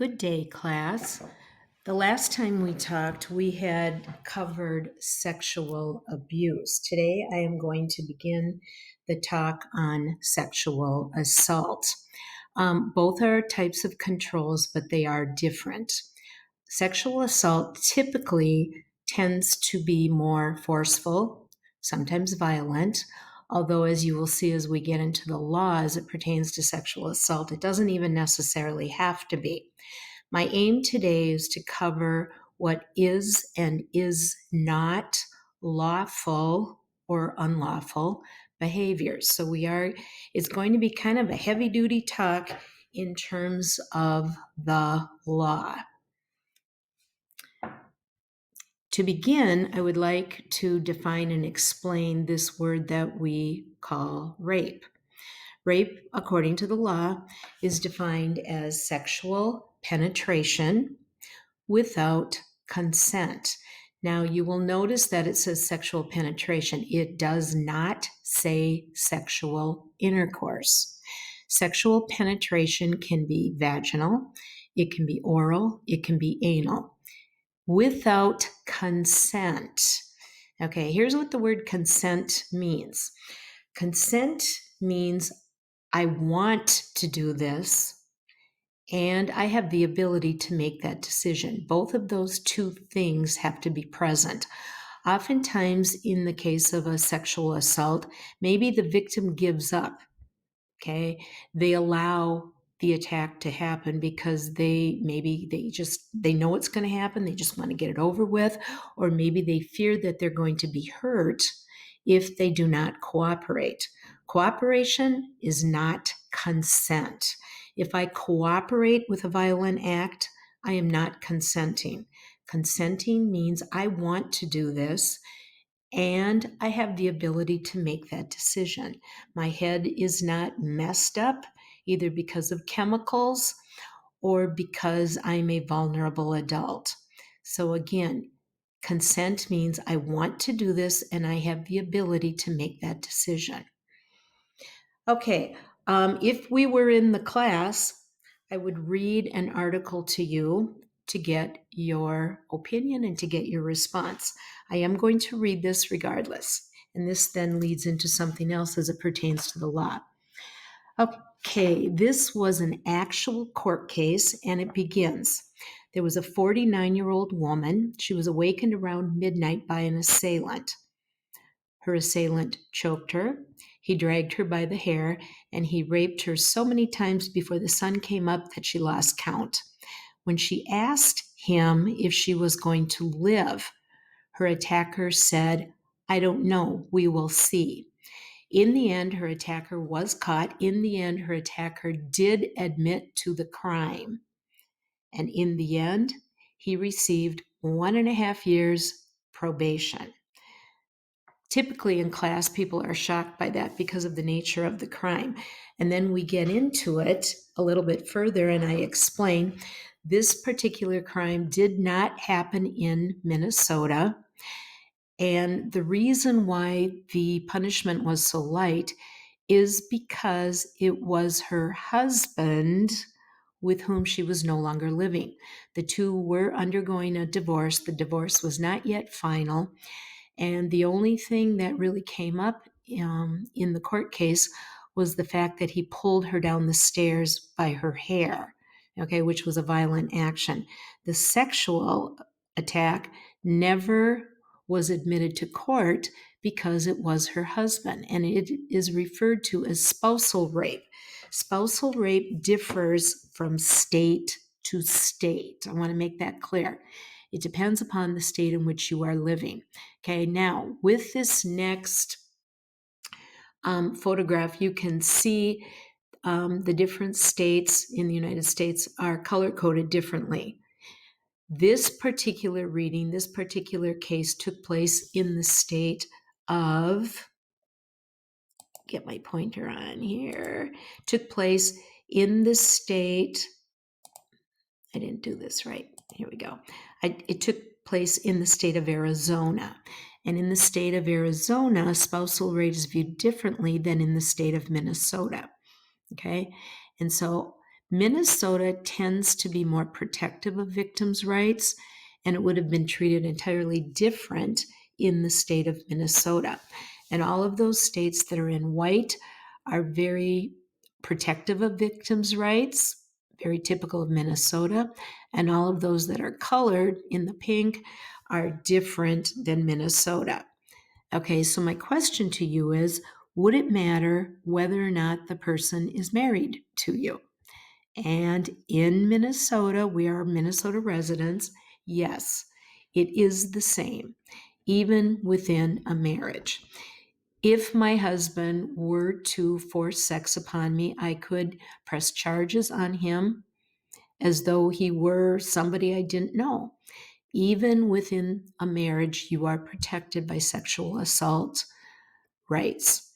Good day, class. The last time we talked, we had covered sexual abuse. Today, I am going to begin the talk on sexual assault. Both are types of controls, but they are different. Sexual assault typically tends to be more forceful, sometimes violent, although, as you will see as we get into the law as it pertains to sexual assault, it doesn't even necessarily have to be. My aim today is to cover what is and is not lawful or unlawful behaviors. It's going to be kind of a heavy duty talk in terms of the law. To begin, I would like to define and explain this word that we call rape. Rape, according to the law, is defined as sexual penetration without consent. Now, you will notice that it says sexual penetration. It does not say sexual intercourse. Sexual penetration can be vaginal, it can be oral, it can be anal, without consent. Okay, here's what the word consent means. Consent means I want to do this, and I have the ability to make that decision. Both of those two things have to be present. Oftentimes, in the case of a sexual assault, maybe the victim gives up. Okay, they allow the attack to happen because they know it's going to happen. They just want to get it over with, or maybe they fear that they're going to be hurt if they do not cooperate. Cooperation is not consent. If I cooperate with a violent act, I am not consenting. Consenting means I want to do this and I have the ability to make that decision. My head is not messed up either because of chemicals or because I'm a vulnerable adult. So again, consent means I want to do this and I have the ability to make that decision. Okay, if we were in the class, I would read an article to you to get your opinion and to get your response. I am going to read this regardless, and this then leads into something else as it pertains to the law. Okay, this was an actual court case, and it begins. There was a 49-year-old woman. She was awakened around midnight by an assailant. Her assailant choked her, he dragged her by the hair, and he raped her so many times before the sun came up that she lost count. When she asked him if she was going to live, her attacker said, "I don't know, we will see." In the end, her attacker was caught. In the end, her attacker did admit to the crime. And in the end, he received 1.5 years probation. Typically in class, people are shocked by that because of the nature of the crime. And then we get into it a little bit further, and I explain this particular crime did not happen in Minnesota. And the reason why the punishment was so light is because it was her husband with whom she was no longer living. The two were undergoing a divorce. The divorce was not yet final. And the only thing that really came up in the court case was the fact that he pulled her down the stairs by her hair, okay, which was a violent action. The sexual attack never was admitted to court because it was her husband, and it is referred to as spousal rape. Spousal rape differs from state to state. I want to make that clear. It depends upon the state in which you are living. Okay, now with this next photograph, you can see the different states in the United States are color-coded differently. This particular reading, this particular case took place in the state of, get my pointer on here, took place in the state, I didn't do this right, here we go. It took place in the state of Arizona. And in the state of Arizona, spousal rape is viewed differently than in the state of Minnesota. Okay? And so Minnesota tends to be more protective of victims' rights, and it would have been treated entirely different in the state of Minnesota. And all of those states that are in white are very protective of victims' rights, very typical of Minnesota. And all of those that are colored in the pink are different than Minnesota. Okay, so my question to you is, would it matter whether or not the person is married to you? And in Minnesota, we are Minnesota residents. Yes, it is the same, even within a marriage. If my husband were to force sex upon me, I could press charges on him as though he were somebody I didn't know. Even within a marriage, you are protected by sexual assault rights.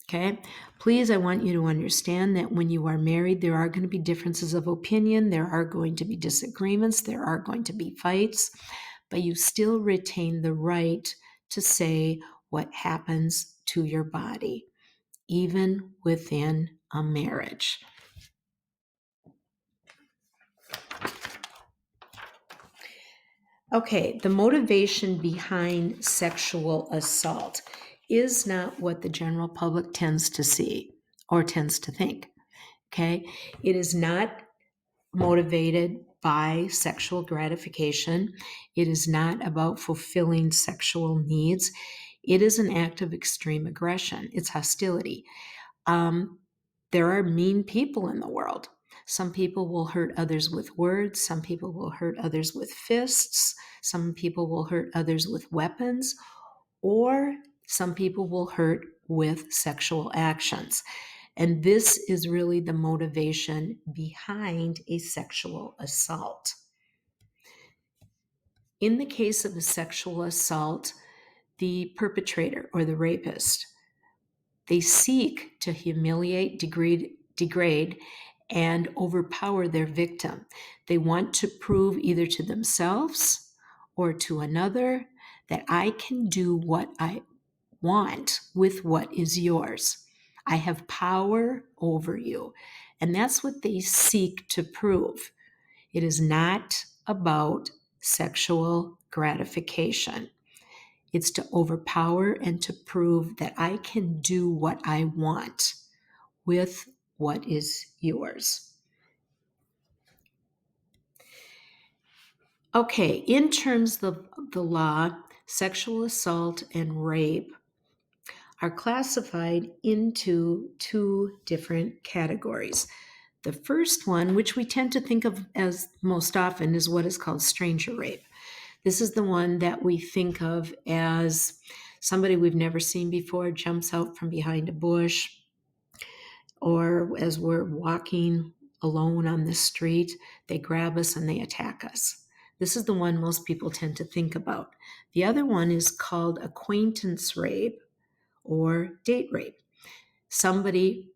Okay, please, I want you to understand that when you are married, there are going to be differences of opinion, there are going to be disagreements, there are going to be fights, but you still retain the right to say what happens to your body, even within a marriage. Okay, the motivation behind sexual assault is not what the general public tends to see or tends to think. Okay, it is not motivated by sexual gratification. It is not about fulfilling sexual needs. It is an act of extreme aggression. It's hostility. There are mean people in the world. Some people will hurt others with words. Some people will hurt others with fists. Some people will hurt others with weapons. Or some people will hurt with sexual actions. And this is really the motivation behind a sexual assault. In the case of a sexual assault, the perpetrator or the rapist, they seek to humiliate, degrade, and overpower their victim. They want to prove either to themselves or to another that I can do what I want with what is yours. I have power over you. And that's what they seek to prove. It is not about sexual gratification. It's to overpower and to prove that I can do what I want with what is yours. Okay, in terms of the law, sexual assault and rape are classified into two different categories. The first one, which we tend to think of as most often, is what is called stranger rape. This is the one that we think of as somebody we've never seen before jumps out from behind a bush, or as we're walking alone on the street, they grab us and they attack us. This is the one most people tend to think about. The other one is called acquaintance rape or date rape. Somebody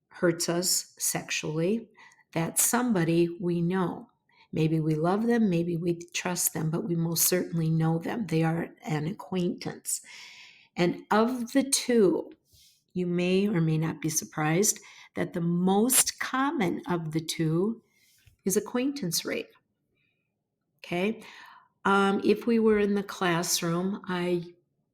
hurts us sexually. That's somebody we know. Maybe we love them, maybe we trust them, but we most certainly know them. They are an acquaintance. And of the two, you may or may not be surprised that the most common of the two is acquaintance rape. Okay? If we were in the classroom, I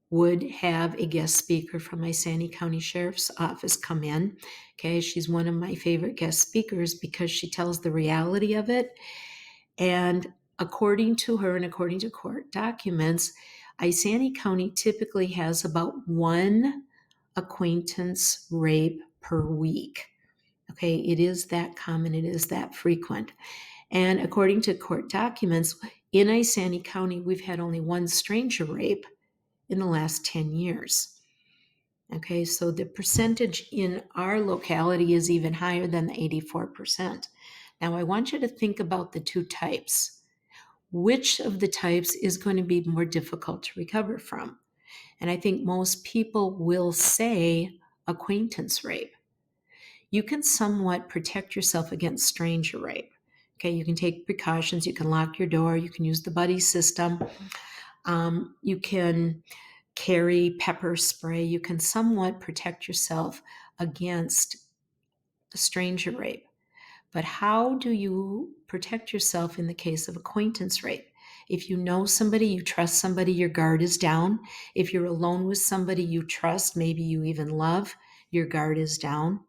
would have a guest speaker from my Sandy County Sheriff's Office come in. Okay, she's one of my favorite guest speakers because she tells the reality of it. And according to her and according to court documents, Isanti County typically has about one acquaintance rape per week. Okay, it is that common, it is that frequent. And according to court documents, in Isanti County, we've had only one stranger rape in the last 10 years. Okay, so the percentage in our locality is even higher than the 84%. Now, I want you to think about the two types. Which of the types is going to be more difficult to recover from? And I think most people will say acquaintance rape. You can somewhat protect yourself against stranger rape. Okay, you can take precautions. You can lock your door. You can use the buddy system. You can carry pepper spray. You can somewhat protect yourself against stranger rape. But how do you protect yourself in the case of acquaintance rape? If you know somebody, you trust somebody, your guard is down. If you're alone with somebody you trust, maybe you even love, your guard is down.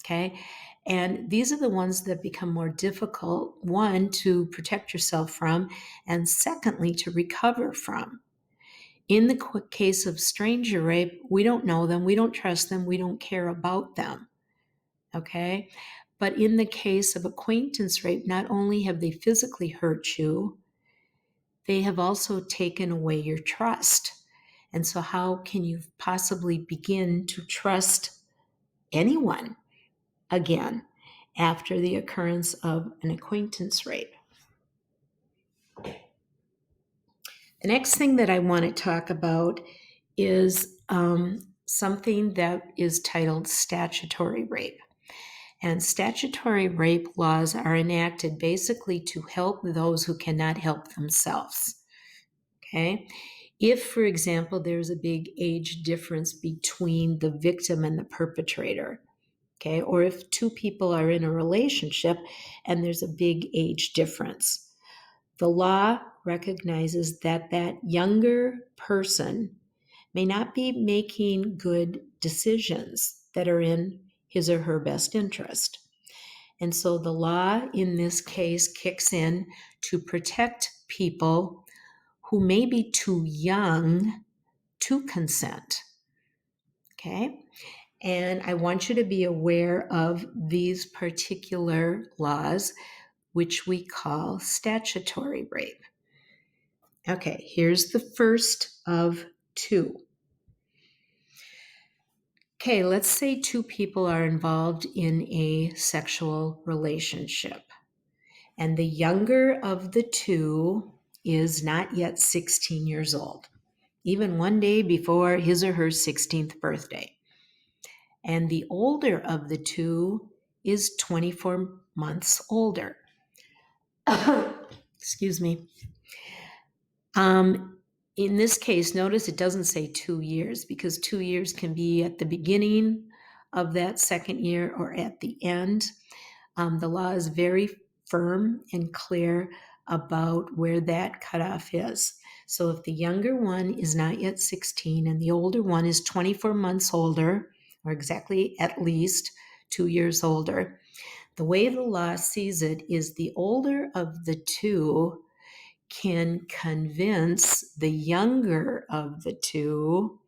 Okay. And these are the ones that become more difficult, one, to protect yourself from, and secondly, to recover from. In the case of stranger rape, we don't know them, we don't trust them, we don't care about them. Okay. But in the case of acquaintance rape, not only have they physically hurt you, they have also taken away your trust. And so, how can you possibly begin to trust anyone again after the occurrence of an acquaintance rape? The next thing that I want to talk about is something that is titled statutory rape. And statutory rape laws are enacted basically to help those who cannot help themselves. Okay? If, for example, there's a big age difference between the victim and the perpetrator, okay, or if two people are in a relationship and there's a big age difference, the law recognizes that that younger person may not be making good decisions that are in his or her best interest. And so the law in this case kicks in to protect people who may be too young to consent. Okay? And I want you to be aware of these particular laws, which we call statutory rape. Okay, here's the first of two. Okay, let's say two people are involved in a sexual relationship, and the younger of the two is not yet 16 years old, even one day before his or her 16th birthday. And the older of the two is 24 months older. Excuse me. In this case, notice it doesn't say 2 years, because 2 years can be at the beginning of that second year or at the end. The law is very firm and clear about where that cutoff is. So if the younger one is not yet 16 and the older one is 24 months older, or exactly at least 2 years older, the way the law sees it is the older of the two can convince the younger of the two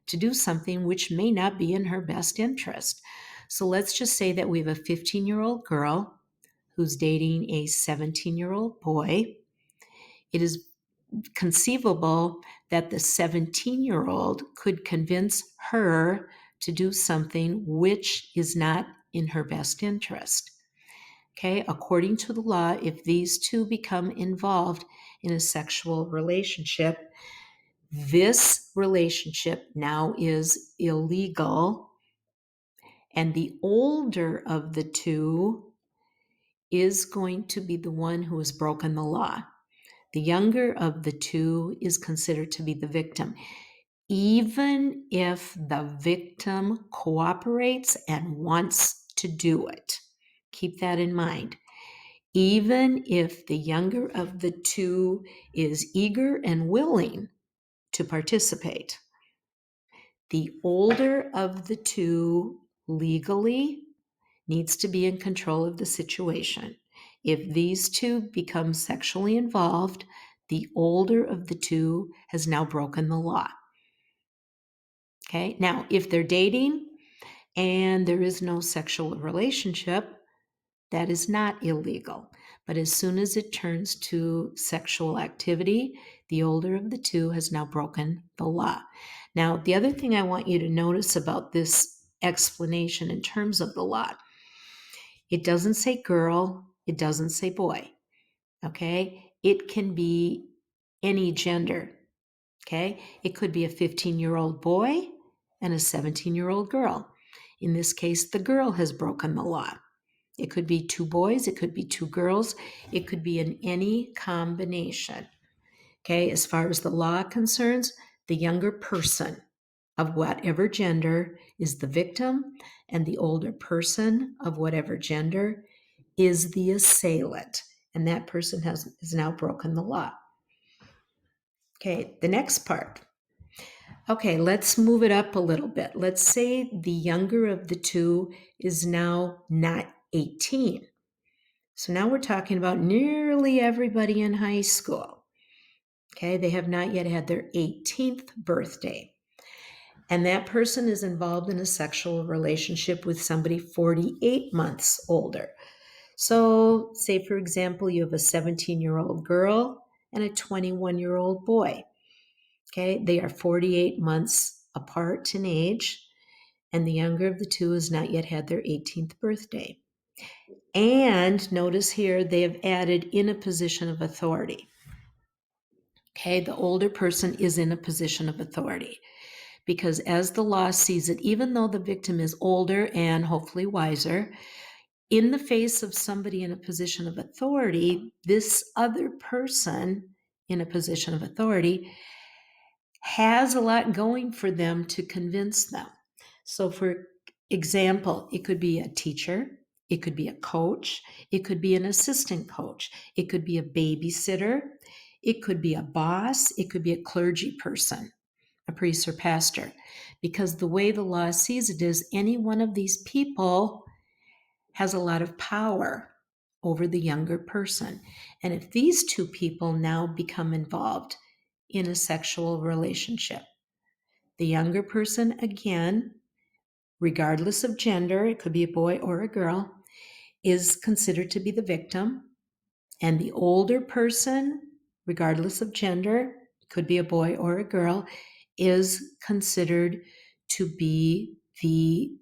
to do something which may not be in her best interest. So let's just say that we have a 15-year-old girl who's dating a 17-year-old boy. It is conceivable that the 17-year-old could convince her to do something which is not in her best interest. Okay, according to the law, if these two become involved in a sexual relationship, this relationship now is illegal, and the older of the two is going to be the one who has broken the law. The younger of the two is considered to be the victim, even if the victim cooperates and wants to do it. Keep that in mind. Even if the younger of the two is eager and willing to participate, the older of the two legally needs to be in control of the situation. If these two become sexually involved, the older of the two has now broken the law. Okay, now if they're dating and there is no sexual relationship, that is not illegal. But as soon as it turns to sexual activity, the older of the two has now broken the law. Now, the other thing I want you to notice about this explanation in terms of the law, it doesn't say girl, it doesn't say boy, okay? It can be any gender, okay? It could be a 15-year-old boy and a 17-year-old girl. In this case, the girl has broken the law. It could be two boys, it could be two girls, it could be in any combination. Okay, as far as the law concerns, the younger person of whatever gender is the victim, and the older person of whatever gender is the assailant, and that person has now broken the law. Okay, the next part. Okay, let's move it up a little bit. Let's say the younger of the two is now not 18. So now we're talking about nearly everybody in high school. Okay, they have not yet had their 18th birthday. And that person is involved in a sexual relationship with somebody 48 months older. So, say for example, you have a 17-year-old girl and a 21-year-old boy. Okay, they are 48 months apart in age, and the younger of the two has not yet had their 18th birthday. And notice here they have added in a position of authority. Okay, the older person is in a position of authority because as the law sees it, even though the victim is older and hopefully wiser, in the face of somebody in a position of authority, this other person in a position of authority has a lot going for them to convince them. So, for example, it could be a teacher, it could be a coach, it could be an assistant coach, it could be a babysitter, it could be a boss, it could be a clergy person, a priest or pastor. Because the way the law sees it is any one of these people has a lot of power over the younger person. And if these two people now become involved in a sexual relationship, the younger person, again, regardless of gender, it could be a boy or a girl, is considered to be the victim. And the older person, regardless of gender, could be a boy or a girl, is considered to be the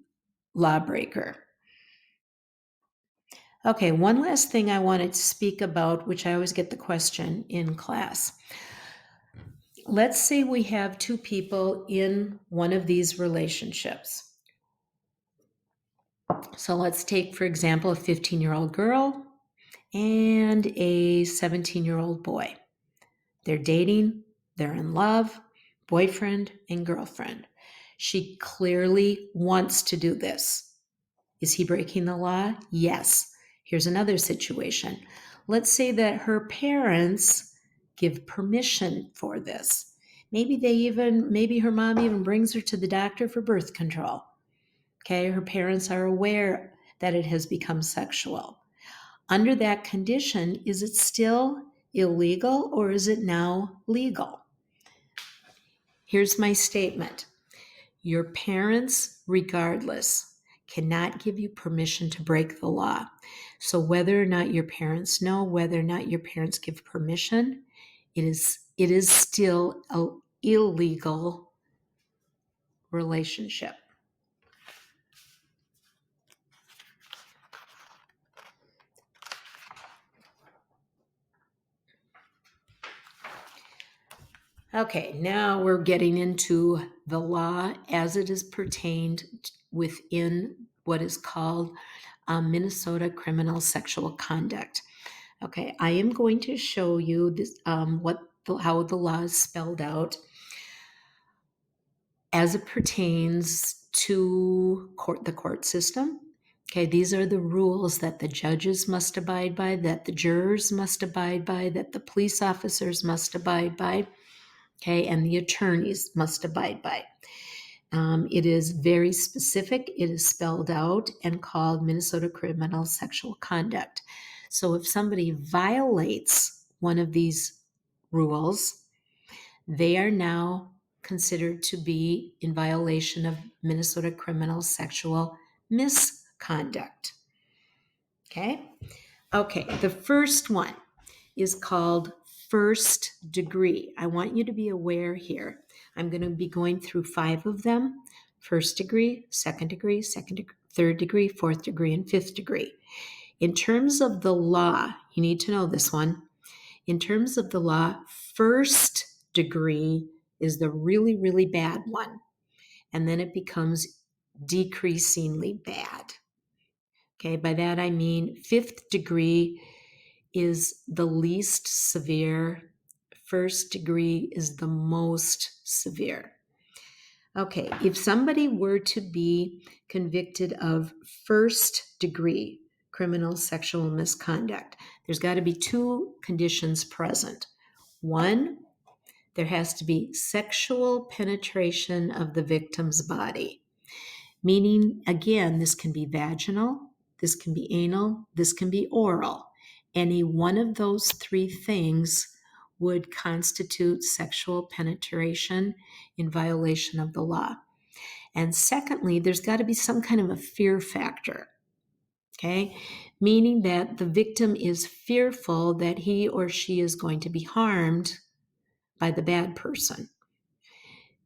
lawbreaker. Okay, one last thing I wanted to speak about, which I always get the question in class. Let's say we have two people in one of these relationships. So let's take, for example, a 15-year-old girl and a 17-year-old boy. They're dating, they're in love, boyfriend and girlfriend. She clearly wants to do this. Is he breaking the law? Yes. Here's another situation. Let's say that her parents give permission for this. Maybe her mom even brings her to the doctor for birth control. Okay, her parents are aware that it has become sexual. Under that condition, is it still illegal or is it now legal? Here's my statement. Your parents, regardless, cannot give you permission to break the law. So whether or not your parents know, whether or not your parents give permission, it is still an illegal relationship. Okay, now we're getting into the law as it is pertained within what is called Minnesota criminal sexual conduct. Okay, I am going to show you this, how the law is spelled out as it pertains to the court system. Okay, these are the rules that the judges must abide by, that the jurors must abide by, that the police officers must abide by. Okay, and the attorneys must abide by. It is very specific. It is spelled out and called Minnesota Criminal Sexual Conduct. So if somebody violates one of these rules, they are now considered to be in violation of Minnesota Criminal Sexual Misconduct. Okay? Okay, the first one is called first degree. I want you to be aware here. I'm going to be going through 5 of them: first degree, second degree, third degree, fourth degree, and fifth degree. In terms of the law, you need to know this one. In terms of the law, first degree is the really, really bad one. And then it becomes decreasingly bad. Okay, by that I mean fifth degree is the least severe. First degree is the most severe. Okay, if somebody were to be convicted of first degree, criminal sexual misconduct. There's got to be two conditions present. One, there has to be sexual penetration of the victim's body, meaning, again, this can be vaginal, this can be anal, this can be oral. Any one of those three things would constitute sexual penetration in violation of the law. And secondly, there's got to be some kind of a fear factor, okay? Meaning that the victim is fearful that he or she is going to be harmed by the bad person,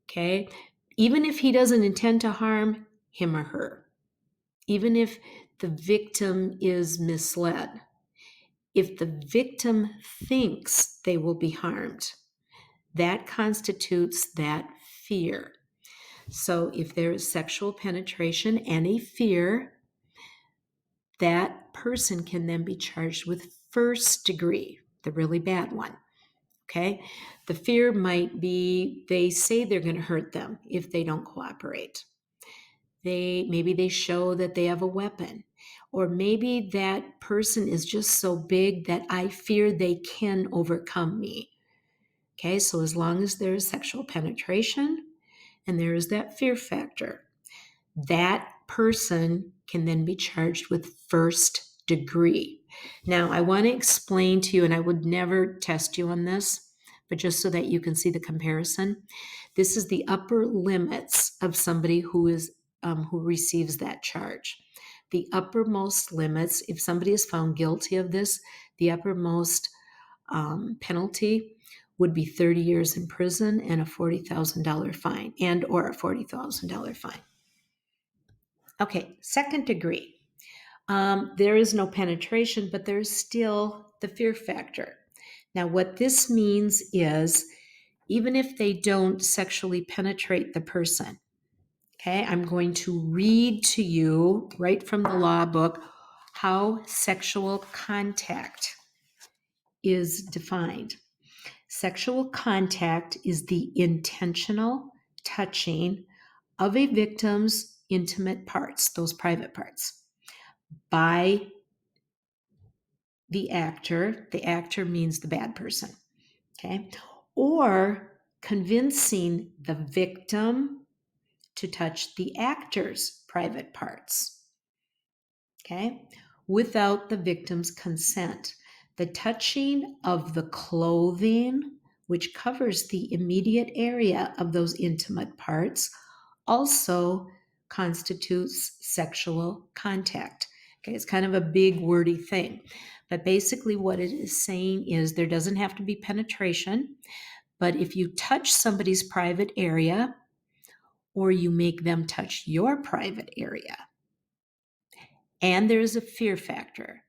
okay? Even if he doesn't intend to harm him or her, even if the victim is misled, if the victim thinks they will be harmed, that constitutes that fear. So if there is sexual penetration and a fear, that person can then be charged with first degree, the really bad one. Okay? The fear might be they say they're going to hurt them if they don't cooperate. Maybe they show that they have a weapon, or maybe that person is just so big that I fear they can overcome me. Okay, so as long as there is sexual penetration and there is that fear factor, that person can then be charged with first degree. Now, I want to explain to you, and I would never test you on this, but just so that you can see the comparison, this is the upper limits of somebody who receives that charge. The uppermost limits, if somebody is found guilty of this, the uppermost penalty would be 30 years in prison and a $40,000 fine, and or a $40,000 fine. Okay, second degree. There is no penetration, but there's still the fear factor. Now, what this means is even if they don't sexually penetrate the person, okay, I'm going to read to you right from the law book how sexual contact is defined. Sexual contact is the intentional touching of a victim's intimate parts, those private parts, by the actor. The actor means the bad person, okay? Or convincing the victim to touch the actor's private parts, okay? Without the victim's consent. The touching of the clothing, which covers the immediate area of those intimate parts, also constitutes sexual contact. Okay, it's kind of a big wordy thing. But basically what it is saying is there doesn't have to be penetration, but if you touch somebody's private area or you make them touch your private area, and there is a fear factor,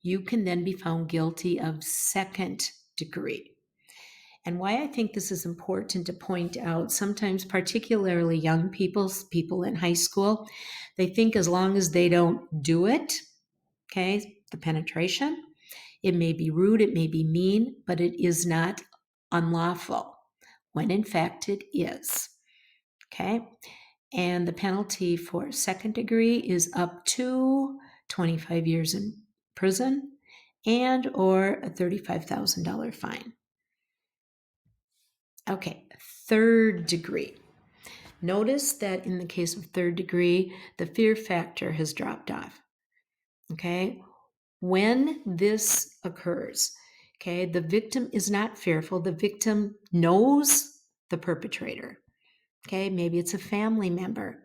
you can then be found guilty of second degree. And why I think this is important to point out, sometimes particularly young people in high school, they think as long as they don't do it, okay, the penetration, it may be rude, it may be mean, but it is not unlawful, when in fact it is, okay? And the penalty for second degree is up to 25 years in prison and or a $35,000 fine. Okay, third degree. Notice that in the case of third degree, the fear factor has dropped off. Okay, when this occurs, okay, the victim is not fearful. The victim knows the perpetrator. Okay, maybe it's a family member,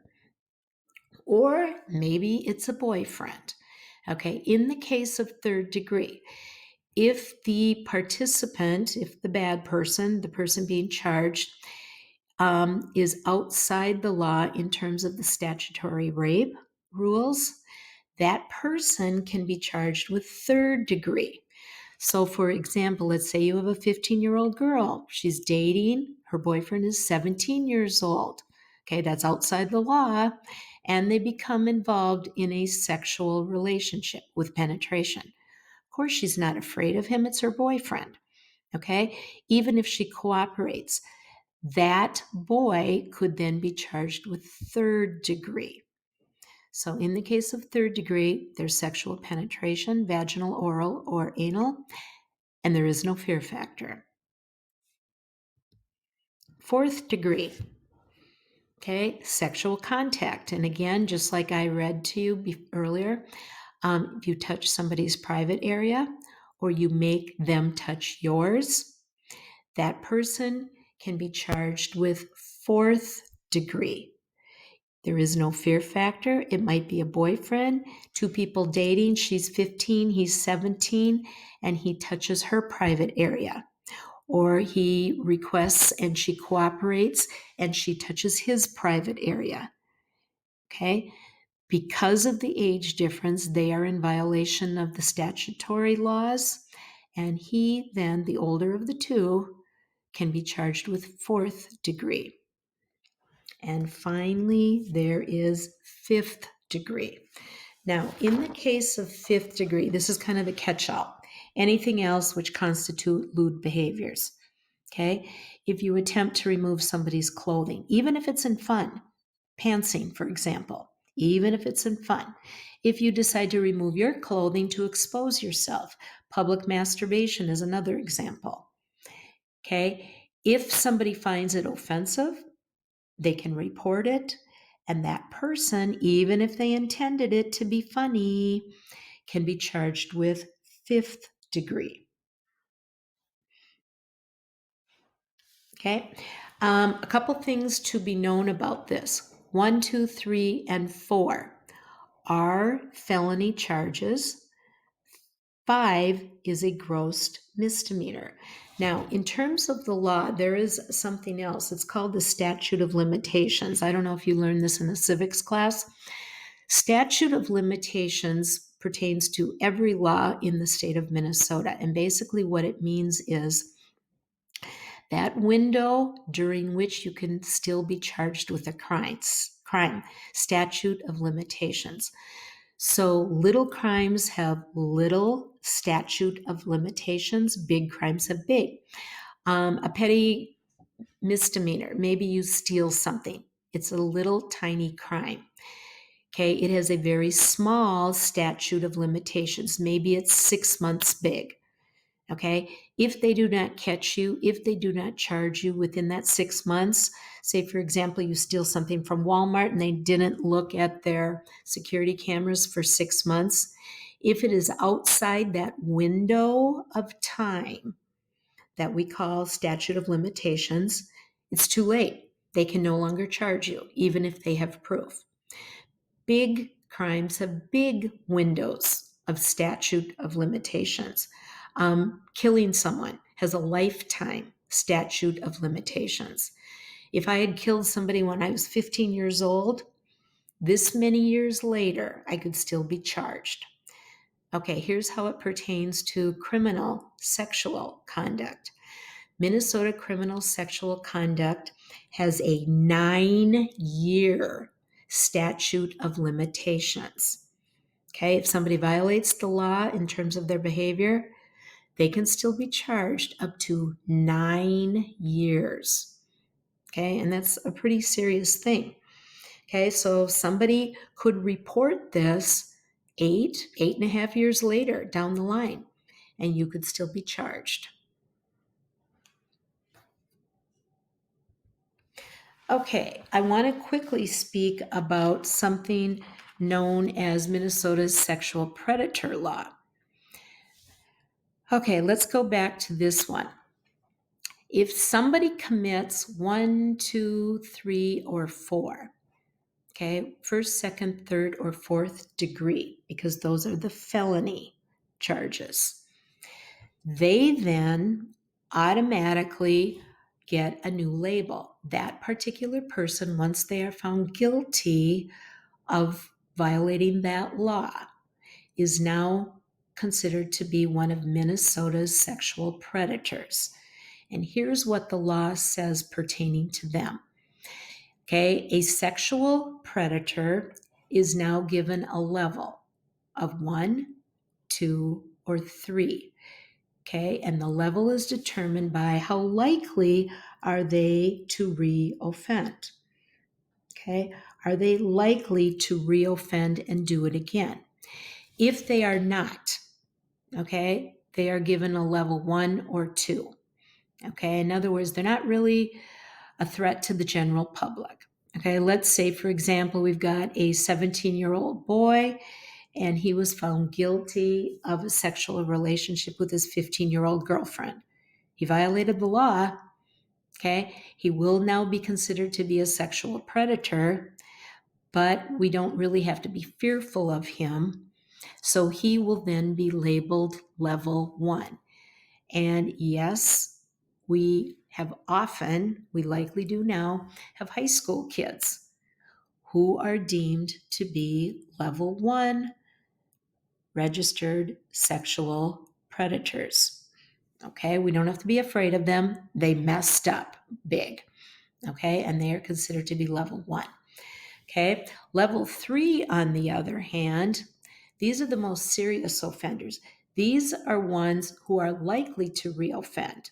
or maybe it's a boyfriend. Okay, in the case of third degree, if the participant, if the bad person, the person being charged, is outside the law in terms of the statutory rape rules, that person can be charged with third degree. So, for example, let's say you have a 15-year-old girl. She's dating, her boyfriend is 17 years old. Okay, that's outside the law. And they become involved in a sexual relationship with penetration. Of course, she's not afraid of him. It's her boyfriend. Okay, even if she cooperates, that boy could then be charged with third degree. So in the case of third degree, there's sexual penetration, vaginal, oral, or anal, and there is no fear factor. Fourth degree, okay, sexual contact. And again, just like I read to you earlier, if you touch somebody's private area or you make them touch yours, that person can be charged with fourth degree. There is no fear factor. It might be a boyfriend, two people dating. She's 15, he's 17, and he touches her private area. Or he requests and she cooperates and she touches his private area. Okay? Because of the age difference, they are in violation of the statutory laws. And he, then, the older of the two, can be charged with fourth degree. And finally, there is fifth degree. Now, in the case of fifth degree, this is kind of the catch-all. Anything else which constitute lewd behaviors. Okay? If you attempt to remove somebody's clothing, even if it's in fun, pantsing, for example, even if it's in fun. If you decide to remove your clothing to expose yourself, public masturbation is another example. Okay? If somebody finds it offensive, they can report it, and that person, even if they intended it to be funny, can be charged with fifth degree. Okay, a couple things to be known about this. 1, 2, 3, and 4 are felony charges. 5 is a gross misdemeanor. Now, in terms of the law, there is something else. It's called the statute of limitations. I don't know if you learned this in a civics class. Statute of limitations pertains to every law in the state of Minnesota. And basically what it means is that window during which you can still be charged with a crime, statute of limitations. So little crimes have little statute of limitations, big crimes have big. A petty misdemeanor, maybe you steal something. It's a little tiny crime. Okay, it has a very small statute of limitations. Maybe it's 6 months big. Okay, if they do not catch you, if they do not charge you within that 6 months, say for example, you steal something from Walmart and they didn't look at their security cameras for 6 months, if it is outside that window of time that we call statute of limitations, it's too late. They can no longer charge you, even if they have proof. Big crimes have big windows of statute of limitations. Killing someone has a lifetime statute of limitations. If I had killed somebody when I was 15 years old, this many years later, I could still be charged. Okay, here's how it pertains to criminal sexual conduct. Minnesota criminal sexual conduct has a 9-year statute of limitations. Okay, if somebody violates the law in terms of their behavior, they can still be charged up to 9 years. Okay, and that's a pretty serious thing. Okay, so somebody could report this 8.5 years later down the line, and you could still be charged. Okay, I want to quickly speak about something known as Minnesota's sexual predator law. Okay, let's go back to this one. If somebody commits 1, 2, 3, or 4, okay, first, second, third, or fourth degree, because those are the felony charges, they then automatically get a new label. That particular person, once they are found guilty of violating that law, is now considered to be one of Minnesota's sexual predators. And here's what the law says pertaining to them. Okay, a sexual predator is now given a level of 1, 2, or 3. Okay, and the level is determined by how likely are they to re-offend. Okay, Are they likely to reoffend and do it again? If they are not, okay, they are given a level 1 or 2. Okay, in other words, they're not really a threat to the general public. Okay, let's say, for example, we've got a 17-year-old boy and he was found guilty of a sexual relationship with his 15-year-old girlfriend. He violated the law. Okay, he will now be considered to be a sexual predator, but we don't really have to be fearful of him. So he will then be labeled level 1. And yes, we likely do now, have high school kids who are deemed to be level 1 registered sexual predators. Okay, we don't have to be afraid of them. They messed up big. Okay, and they are considered to be level 1. Okay, level 3, on the other hand, these are the most serious offenders. These are ones who are likely to reoffend,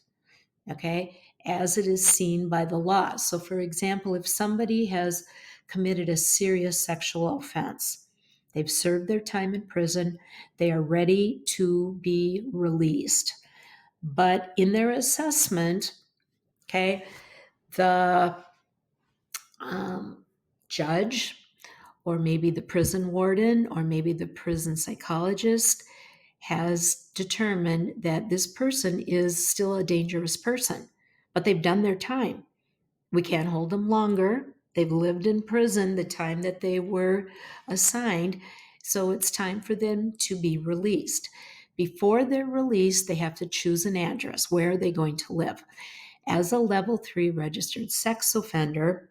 okay, as it is seen by the law. So, for example, if somebody has committed a serious sexual offense, they've served their time in prison, they are ready to be released. But in their assessment, okay, the judge, or maybe the prison warden, or maybe the prison psychologist has determined that this person is still a dangerous person, but they've done their time. We can't hold them longer. They've lived in prison the time that they were assigned, so it's time for them to be released. Before they're released, they have to choose an address. Where are they going to live? As a level 3 registered sex offender,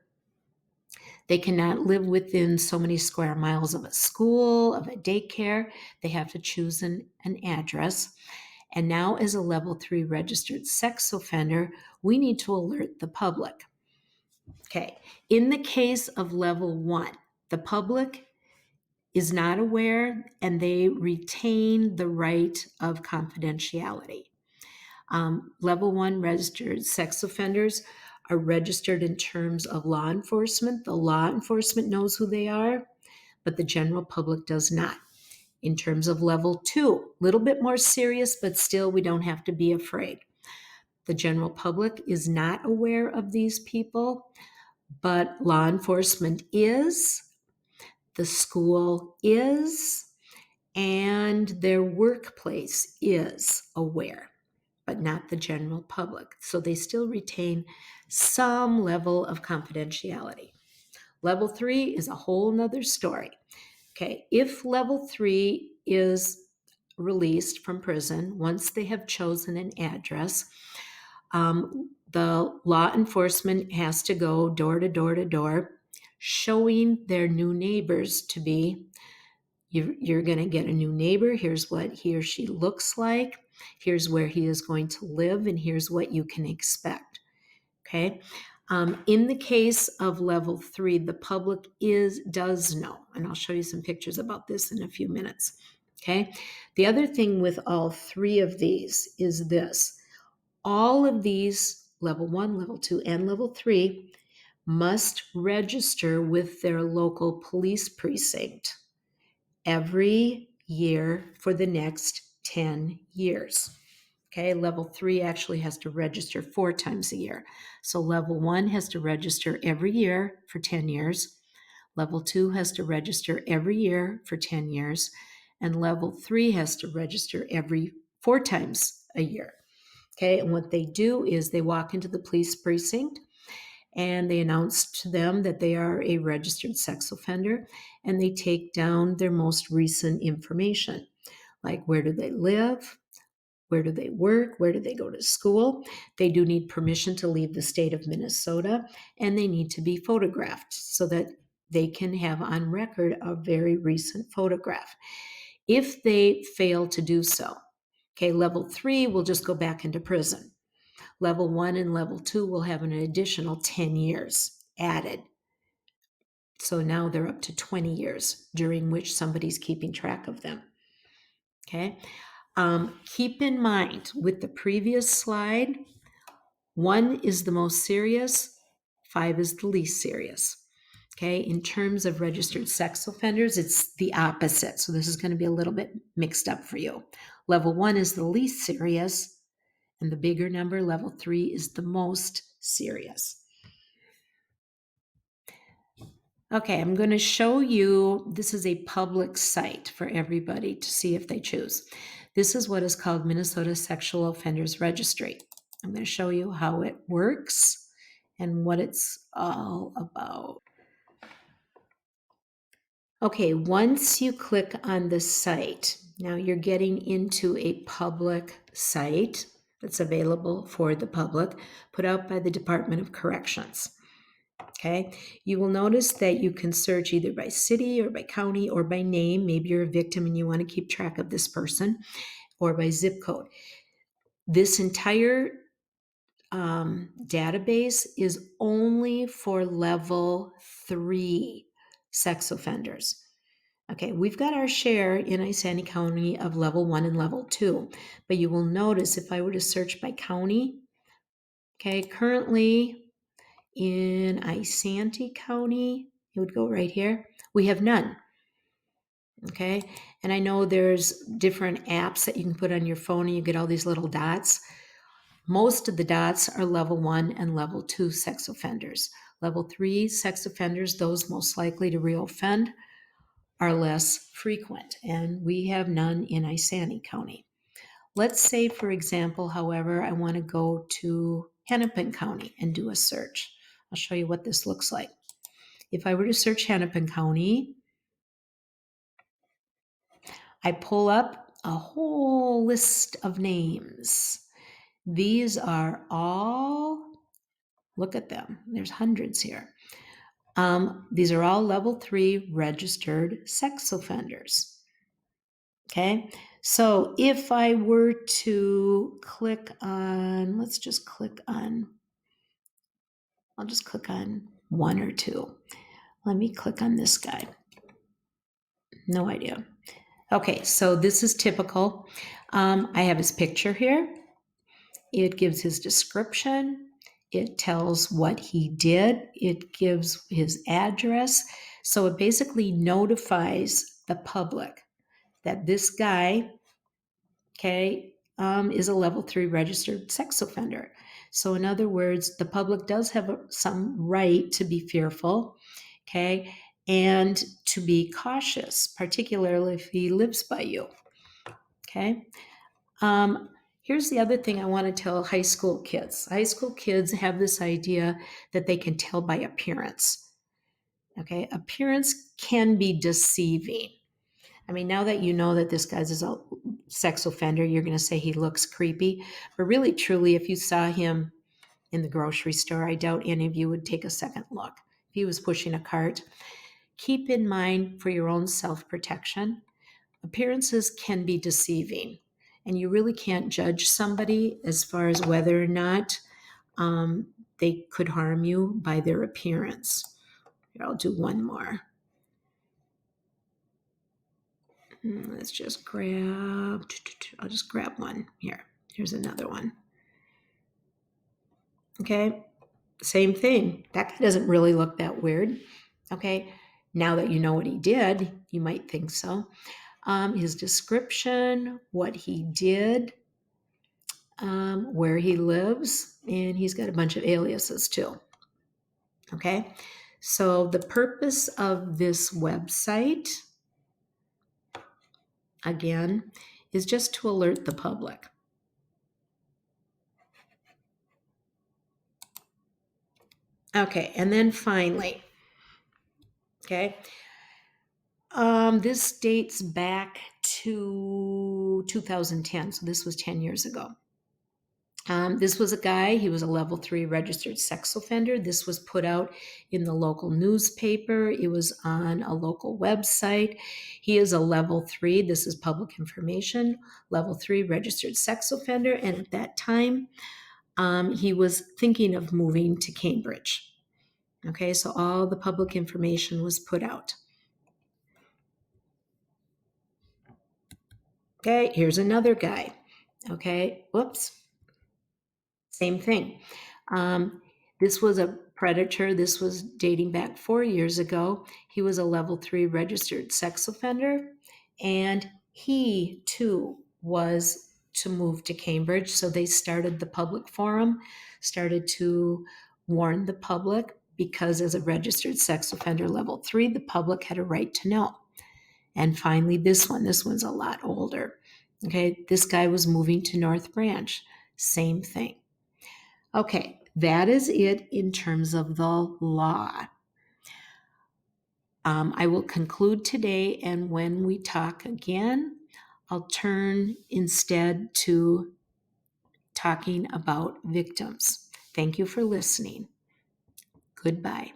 they cannot live within so many square miles of a school, of a daycare. They have to choose an address. And now, as a level 3 registered sex offender, we need to alert the public. Okay, in the case of level 1, the public is not aware and they retain the right of confidentiality. Level 1 registered sex offenders are registered in terms of law enforcement. The law enforcement knows who they are, but the general public does not. In terms of level 2, a little bit more serious, but still we don't have to be afraid. The general public is not aware of these people, but law enforcement is, the school is, and their workplace is aware, but not the general public. So they still retain some level of confidentiality. Level 3 is a whole nother story. Okay, if level 3 is released from prison, once they have chosen an address, the law enforcement has to go door to door to door, showing their new neighbors to be, you're going to get a new neighbor. Here's what he or she looks like. Here's where he is going to live, and here's what you can expect. Okay. In the case of level 3, the public does know, and I'll show you some pictures about this in a few minutes. Okay. The other thing with all 3 of these is this: all of these, level 1, level 2, and level 3, must register with their local police precinct every year for the next 10 years. Okay, level 3 actually has to register 4 times a year. So level 1 has to register every year for 10 years. Level 2 has to register every year for 10 years. And level 3 has to register every 4 times a year. Okay, and what they do is they walk into the police precinct and they announce to them that they are a registered sex offender, and they take down their most recent information, like where do they live, where do they work, where do they go to school. They do need permission to leave the state of Minnesota, and they need to be photographed so that they can have on record a very recent photograph. If they fail to do so, okay, level 3 will just go back into prison. Level 1 and level 2 will have an additional 10 years added. So now they're up to 20 years during which somebody's keeping track of them. Okay. Keep in mind with the previous slide, 1 is the most serious, 5 is the least serious. Okay, in terms of registered sex offenders, it's the opposite. So this is going to be a little bit mixed up for you. Level 1 is the least serious, and the bigger number, level 3, is the most serious. Okay, I'm going to show you, this is a public site for everybody to see if they choose. This is what is called Minnesota Sexual Offenders Registry. I'm going to show you how it works and what it's all about. Okay, once you click on the site, now you're getting into a public site that's available for the public, put out by the Department of Corrections. Okay, you will notice that you can search either by city or by county or by name. Maybe you're a victim and you want to keep track of this person, or by zip code. This entire database is only for level 3 sex offenders. Okay, we've got our share in Isanti County of level 1 and level 2, but you will notice if I were to search by county, okay, currently in Isanti County, it would go right here. We have none. Okay, and I know there's different apps that you can put on your phone and you get all these little dots. Most of the dots are level 1 and level 2 sex offenders. Level 3 sex offenders, those most likely to reoffend, are less frequent, and we have none in Isanti County. Let's say, for example, however, I want to go to Hennepin County and do a search. I'll show you what this looks like. If I were to search Hennepin County, I pull up a whole list of names. These are all, look at them, there's hundreds here. These are all level 3 registered sex offenders. Okay, so if I were to click on, let's just click on, I'll just click on 1 or 2. Let me click on this guy. No idea. Okay, so this is typical. I have his picture here. It gives his description. It tells what he did. It gives his address. So it basically notifies the public that this guy, okay, is a level 3 registered sex offender. So in other words, the public does have some right to be fearful, okay, and to be cautious, particularly if he lives by you, okay. Here's the other thing I want to tell high school kids. High school kids have this idea that they can tell by appearance, okay. Appearance can be deceiving. I mean, now that you know that this guy's a sex offender, you're going to say he looks creepy. But really, truly, if you saw him in the grocery store, I doubt any of you would take a second look. If he was pushing a cart, keep in mind for your own self-protection, appearances can be deceiving. And you really can't judge somebody as far as whether or not they could harm you by their appearance. Here, I'll do one more. Let's just grab, I'll just grab one here. Here's another one. Okay, same thing. That guy doesn't really look that weird. Okay, now that you know what he did, you might think so. His description, what he did, where he lives, and he's got a bunch of aliases too. Okay, so the purpose of this website, again, is just to alert the public. Okay, and then finally, okay, this dates back to 2010, so this was 10 years ago. This was a guy, he was a level 3 registered sex offender. This was put out in the local newspaper. It was on a local website. He is a level 3, this is public information, level 3 registered sex offender. And at that time, he was thinking of moving to Cambridge. Okay, so all the public information was put out. Okay, here's another guy. Okay, whoops. Same thing. This was a predator. This was dating back 4 years ago. He was a level 3 registered sex offender, and he too was to move to Cambridge. So they started the public forum, started to warn the public, because as a registered sex offender level 3, the public had a right to know. And finally, this one's a lot older. Okay, this guy was moving to North Branch. Same thing. Okay, that is it in terms of the law. I will conclude today, and when we talk again, I'll turn instead to talking about victims. Thank you for listening. Goodbye.